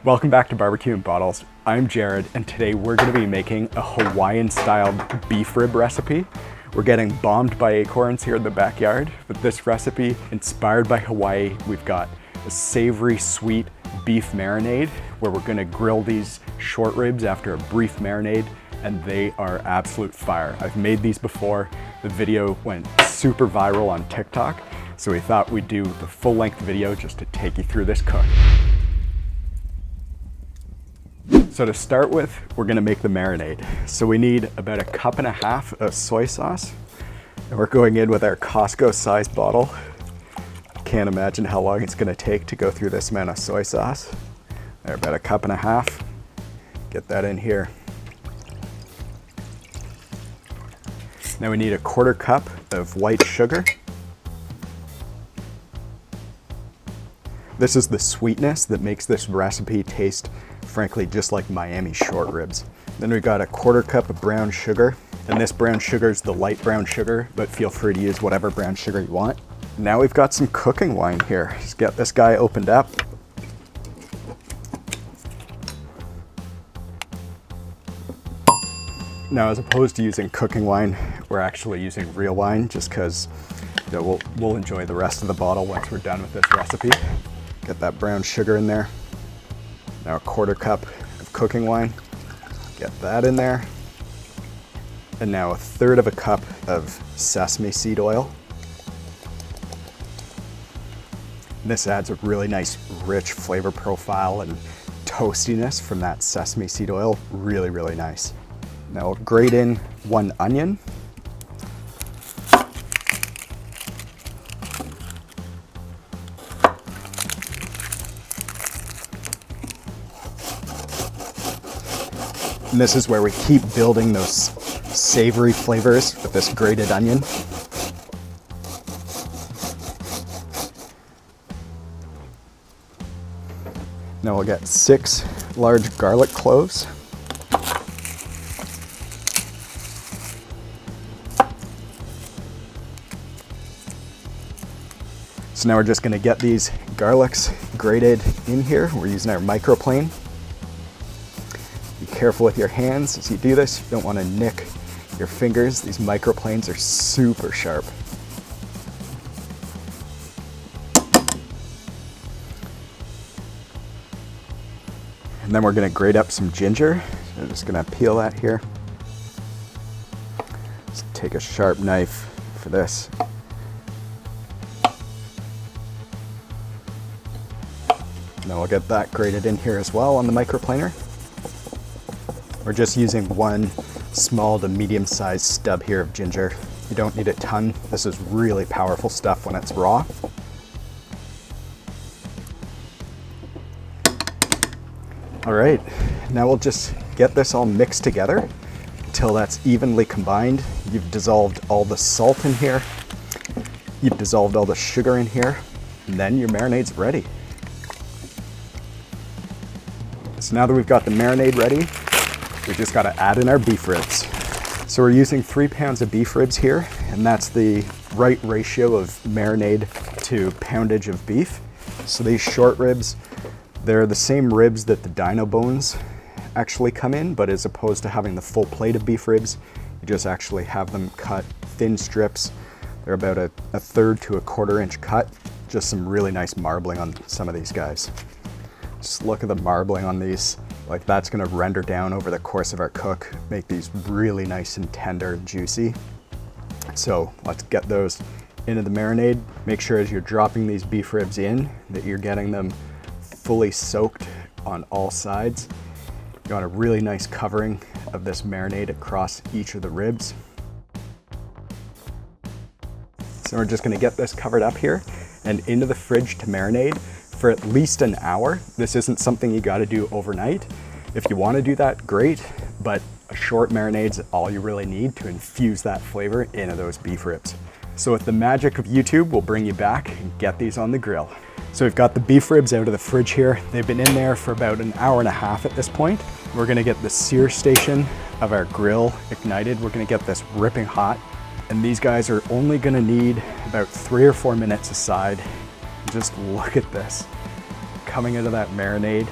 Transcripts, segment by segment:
Welcome back to Barbecue and Bottles. I'm Jared, and today we're going to be making a Hawaiian-styled beef rib recipe. We're getting bombed by acorns here in the backyard, but this recipe, inspired by Hawaii, we've got a savory, sweet beef marinade, where we're going to grill these short ribs after a brief marinade, and they are absolute fire. I've made these before. The video went super viral on TikTok, so we thought we'd do the full-length video just to take you through this cook. So to start with, we're gonna make the marinade. So we need about 1.5 cups of soy sauce. And we're going in with our Costco size bottle. Can't imagine how long it's gonna take to go through this amount of soy sauce. There, about 1.5 cups. Get that in here. Now we need 1/4 cup of white sugar. This is the sweetness that makes this recipe taste, frankly, just like Miami short ribs. Then we got 1/4 cup of brown sugar, and this brown sugar is the light brown sugar, but feel free to use whatever brown sugar you want. Now we've got some cooking wine here. Just get this guy opened up. Now, as opposed to using cooking wine, we're actually using real wine, just because we'll enjoy the rest of the bottle once we're done with this recipe. Get that brown sugar in there. Now 1/4 cup of cooking wine, get that in there. And now 1/3 cup of sesame seed oil. And this adds a really nice, rich flavor profile and toastiness from that sesame seed oil. Really, really nice. Now we'll grate in 1 onion. And this is where we keep building those savory flavors with this grated onion. Now we'll get 6 large garlic cloves. So now we're just gonna get these garlics grated in here. We're using our microplane. Be careful with your hands as you do this. You don't want to nick your fingers. These microplanes are super sharp. And then we're going to grate up some ginger. So I'm just going to peel that here. Just take a sharp knife for this. And then we'll get that grated in here as well on the microplaner. We're just using 1 small to medium-sized stub here of ginger. You don't need a ton. This is really powerful stuff when it's raw. All right, now we'll just get this all mixed together until that's evenly combined. You've dissolved all the salt in here. You've dissolved all the sugar in here, and then your marinade's ready. So now that we've got the marinade ready, we just got to add in our beef ribs. So we're using 3 pounds of beef ribs here, and that's the right ratio of marinade to poundage of beef. So these short ribs, they're the same ribs that the dino bones actually come in, but as opposed to having the full plate of beef ribs, you just actually have them cut thin strips. They're about a 1/3 to 1/4 inch cut. Just some really nice marbling on some of these guys. Just look at the marbling on these. Like, that's gonna render down over the course of our cook, make these really nice and tender and juicy. So let's get those into the marinade. Make sure as you're dropping these beef ribs in that you're getting them fully soaked on all sides. You want a really nice covering of this marinade across each of the ribs. So we're just gonna get this covered up here and into the fridge to marinate for at least an hour. This isn't something you gotta do overnight. If you wanna do that, great, but a short marinade's all you really need to infuse that flavor into those beef ribs. So with the magic of YouTube, we'll bring you back and get these on the grill. So we've got the beef ribs out of the fridge here. They've been in there for about an hour and a half at this point. We're gonna get the sear station of our grill ignited. We're gonna get this ripping hot. And these guys are only gonna need about 3 or 4 minutes aside. Just look at this. Coming out of that marinade,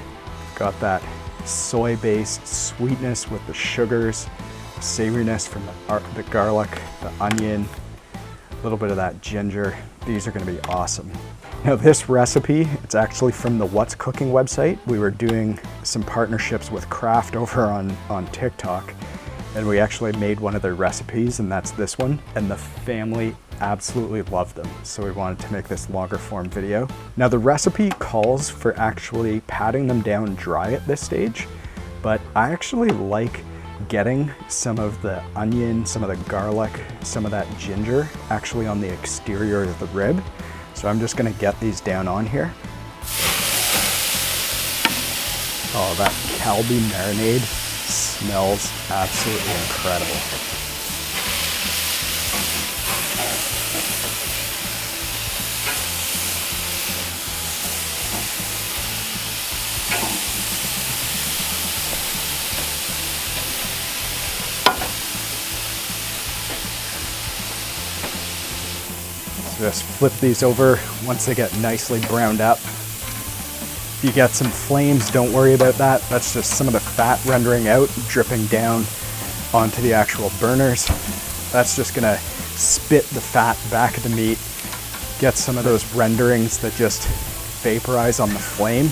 Got that soy-based sweetness with the sugars, savoriness from the garlic, the onion, a little bit of that ginger. These are gonna be awesome. Now this recipe, it's actually from the What's Cooking website. We were doing some partnerships with Kraft over on TikTok, and we actually made one of their recipes, and that's this one. And the family absolutely loved them, so we wanted to make this longer form video. Now the recipe calls for actually patting them down dry at this stage, but I actually like getting some of the onion, some of the garlic, some of that ginger actually on the exterior of the rib. So I'm just gonna get these down on here. Oh, that Kalbi marinade smells absolutely incredible. Just flip these over once they get nicely browned up. If you get some flames, don't worry about that. That's just some of the fat rendering out, dripping down onto the actual burners. That's just gonna spit the fat back of the meat, get some of those renderings that just vaporize on the flame,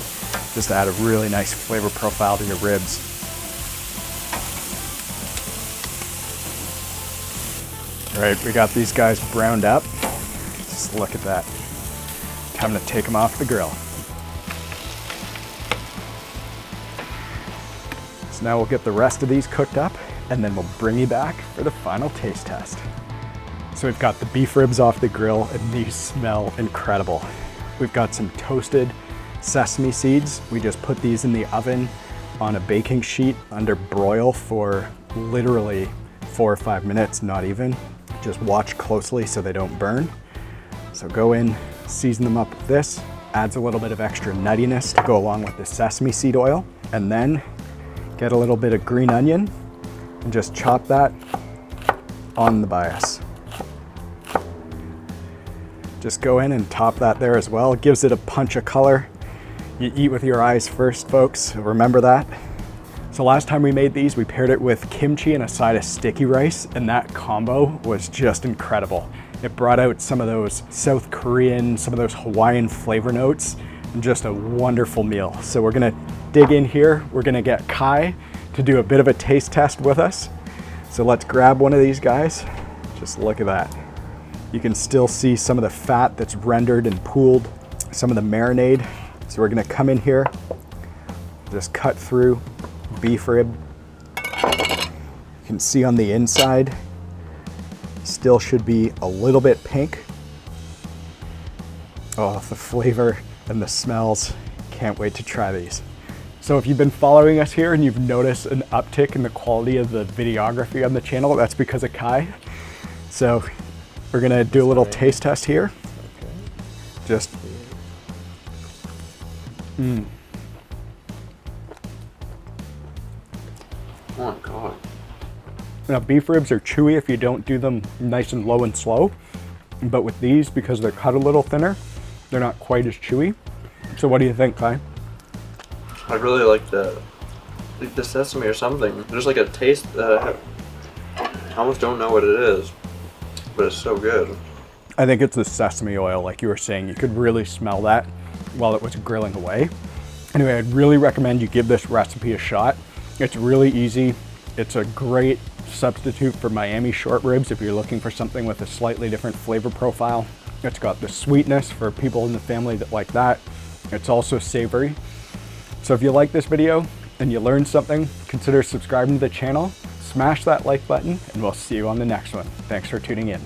just add a really nice flavor profile to your ribs. All right, we got these guys browned up. Just look at that. Time to take them off the grill. So now we'll get the rest of these cooked up, and then we'll bring you back for the final taste test. So we've got the beef ribs off the grill, and these smell incredible. We've got some toasted sesame seeds. We just put these in the oven on a baking sheet under broil for literally 4 or 5 minutes, not even. Just watch closely so they don't burn. So go in, season them up with this, adds a little bit of extra nuttiness to go along with the sesame seed oil, and then get a little bit of green onion and just chop that on the bias. Just go in and top that there as well. It gives it a punch of color. You eat with your eyes first, folks, remember that. So last time we made these, we paired it with kimchi and a side of sticky rice, and that combo was just incredible. It brought out some of those South Korean, some of those Hawaiian flavor notes, and just a wonderful meal. So we're gonna dig in here. We're gonna get Kai to do a bit of a taste test with us. So let's grab one of these guys. Just look at that. You can still see some of the fat that's rendered and pooled, some of the marinade. So we're gonna come in here, just cut through beef rib. You can see on the inside, still should be a little bit pink. Oh, the flavor and the smells. Can't wait to try these. So if you've been following us here and you've noticed an uptick in the quality of the videography on the channel, that's because of Kai. So we're gonna do a little taste test here. Okay. Just, Oh my God. Now beef ribs are chewy if you don't do them nice and low and slow, but with these, because they're cut a little thinner, they're not quite as chewy. So what do you think, Kai? I really like the sesame or something. There's like a taste that I almost don't know what it is, but it's so good. I think it's the sesame oil, like you were saying. You could really smell that while it was grilling away. Anyway, I'd really recommend you give this recipe a shot. It's really easy. It's a great substitute for Miami short ribs if you're looking for something with a slightly different flavor profile. It's got the sweetness for people in the family that like that. It's also savory. So if you like this video and you learned something, consider subscribing to the channel, smash that like button, and we'll see you on the next one. Thanks for tuning in.